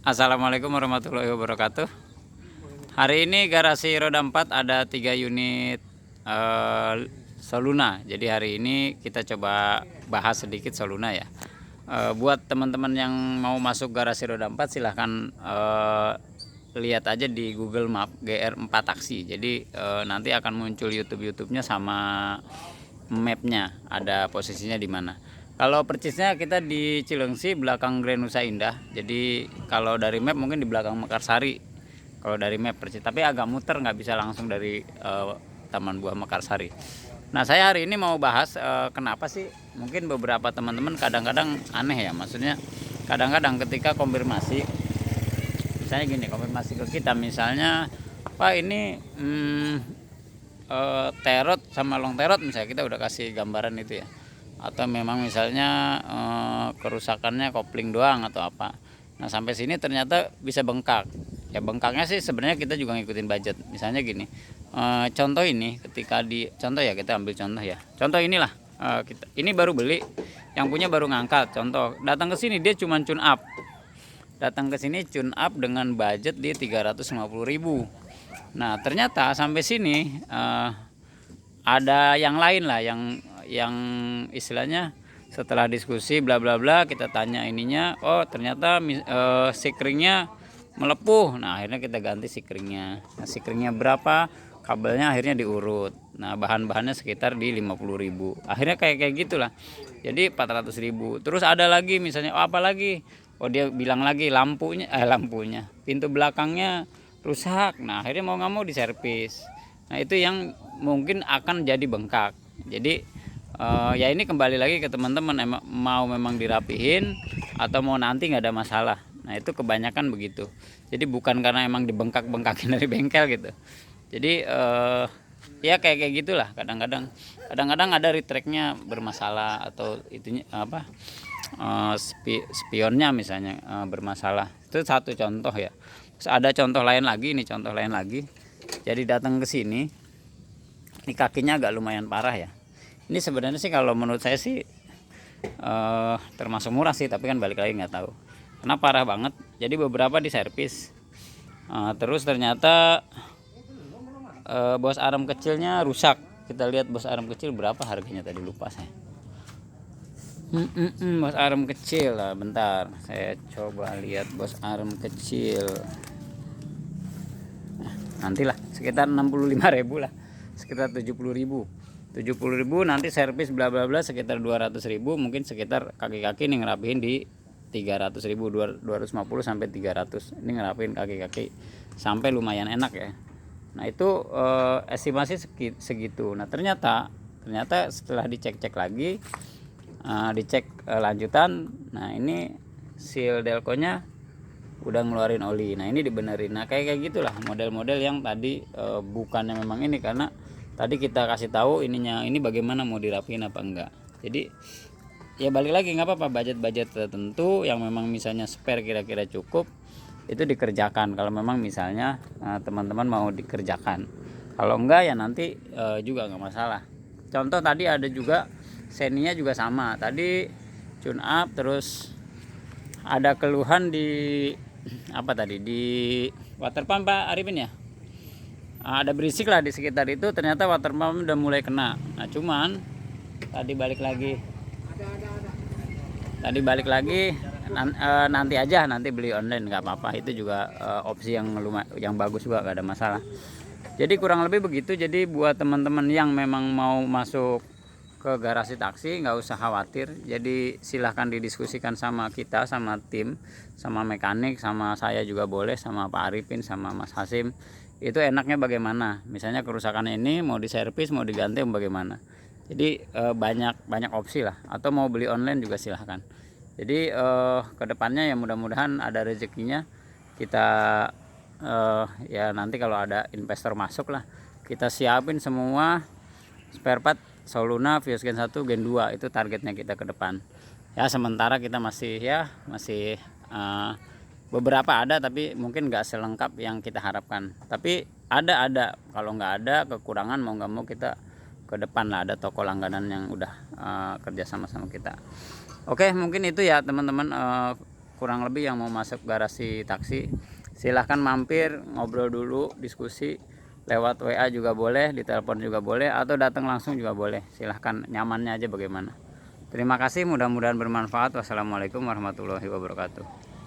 Assalamualaikum warahmatullahi wabarakatuh. Hari ini garasi roda 4 ada 3 unit Soluna. Jadi hari ini kita coba bahas sedikit Soluna ya. Buat teman-teman yang mau masuk garasi roda 4 silahkan lihat aja di Google Map GR4 taksi. Jadi nanti akan muncul YouTube-nya sama mapnya, ada posisinya di mana. Kalau percisnya kita di Cilengsi belakang Grand Nusa Indah. Jadi kalau dari map mungkin di belakang Mekarsari. Kalau dari map percis, tapi agak muter, nggak bisa langsung dari Taman Buah Mekarsari. Nah, saya hari ini mau bahas kenapa sih mungkin beberapa teman-teman kadang-kadang aneh ya. Maksudnya kadang-kadang ketika konfirmasi, misalnya gini, konfirmasi ke kita misalnya, Pak ini terot sama long terot, misalnya kita udah kasih gambaran itu ya, atau memang misalnya kerusakannya kopling doang atau apa. Nah, sampai sini ternyata bisa bengkak ya. Bengkaknya sih sebenarnya kita juga ngikutin budget. Misalnya gini, contoh ini ketika di contoh ya, kita ambil contoh ya, contoh inilah, kita ini baru beli, yang punya baru ngangkat. Contoh datang ke sini dia cuma tune up, dengan budget di 350.000. Nah, ternyata sampai sini ada yang lain lah, yang istilahnya setelah diskusi bla bla bla, kita tanya ininya, oh ternyata sikringnya melepuh. Nah, akhirnya kita ganti sikringnya. Nah, sikringnya berapa, kabelnya akhirnya diurut. Nah, bahan-bahannya sekitar di 50.000. Akhirnya kayak gitulah. Jadi 400.000. Terus ada lagi misalnya, oh apa lagi? Oh, dia bilang lagi lampunya pintu belakangnya rusak. Nah, akhirnya mau nggak mau diservis. Nah, itu yang mungkin akan jadi bengkak. Jadi ya ini kembali lagi ke teman-teman, mau memang dirapihin atau mau nanti nggak ada masalah. Nah, itu kebanyakan begitu. Jadi bukan karena emang dibengkak-bengkakin dari bengkel gitu. Jadi ya kayak gitulah. Kadang-kadang ada retracknya bermasalah, atau itunya apa, spionnya misalnya bermasalah. Itu satu contoh ya. Terus ada contoh lain lagi. Jadi datang ke sini, ini kakinya agak lumayan parah ya. Ini sebenarnya sih kalau menurut saya sih termasuk murah sih, tapi kan balik lagi nggak tahu kenapa parah banget. Jadi beberapa diservis, terus ternyata bos arem kecilnya rusak. Kita lihat bos arem kecil berapa harganya tadi, lupa saya. Bos arem kecil lah, bentar saya coba lihat bos arem kecil. Nantilah sekitar 65.000 lah, sekitar 70.000, nanti servis bla bla bla sekitar 200.000, mungkin sekitar kaki-kaki nih ngerapihin di 300.000, 250 sampai 300. Ini ngerapihin kaki-kaki sampai lumayan enak ya. Nah, itu estimasi segitu. Nah, ternyata setelah dicek lagi, dicek lanjutan, nah ini seal delconya udah ngeluarin oli. Nah, ini dibenerin. Nah, kayak gitulah model-model yang tadi bukannya memang ini, karena tadi kita kasih tahu ininya, ini bagaimana mau dirapiin apa enggak. Jadi ya balik lagi, nggak apa-apa, budget tertentu yang memang misalnya spare kira-kira cukup, itu dikerjakan kalau memang misalnya teman-teman mau dikerjakan. Kalau enggak ya nanti juga nggak masalah. Contoh tadi ada juga seninya juga sama, tadi tune up, terus ada keluhan di apa tadi, di water pump Pak Arifin ya, ada berisik lah di sekitar itu. Ternyata water pump udah mulai kena. Nah, cuman tadi balik lagi nanti aja, nanti beli online nggak apa-apa. Itu juga opsi yang bagus juga, nggak ada masalah. Jadi kurang lebih begitu. Jadi buat teman-teman yang memang mau masuk ke garasi taksi nggak usah khawatir. Jadi silahkan didiskusikan sama kita, sama tim, sama mekanik, sama saya juga boleh, sama Pak Arifin, sama Mas Hasim. Itu enaknya bagaimana, misalnya kerusakan ini mau diservis, mau diganti, bagaimana. Jadi banyak opsi lah. Atau mau beli online juga silahkan. Jadi kedepannya ya mudah-mudahan ada rezekinya. Kita ya nanti kalau ada investor masuk lah, kita siapin semua spare part Soluna Vios Gen 1 Gen 2. Itu targetnya kita ke depan ya. Sementara kita masih beberapa ada, tapi mungkin nggak selengkap yang kita harapkan. Tapi ada kalau nggak ada kekurangan, mau nggak mau kita ke depan lah, ada toko langganan yang udah kerja sama kita. Oke, mungkin itu ya teman-teman kurang lebih yang mau masuk garasi taksi, silahkan mampir ngobrol dulu, diskusi lewat WA juga boleh, di telepon juga boleh, atau datang langsung juga boleh. Silahkan, nyamannya aja bagaimana. Terima kasih, mudah-mudahan bermanfaat. Wassalamualaikum warahmatullahi wabarakatuh.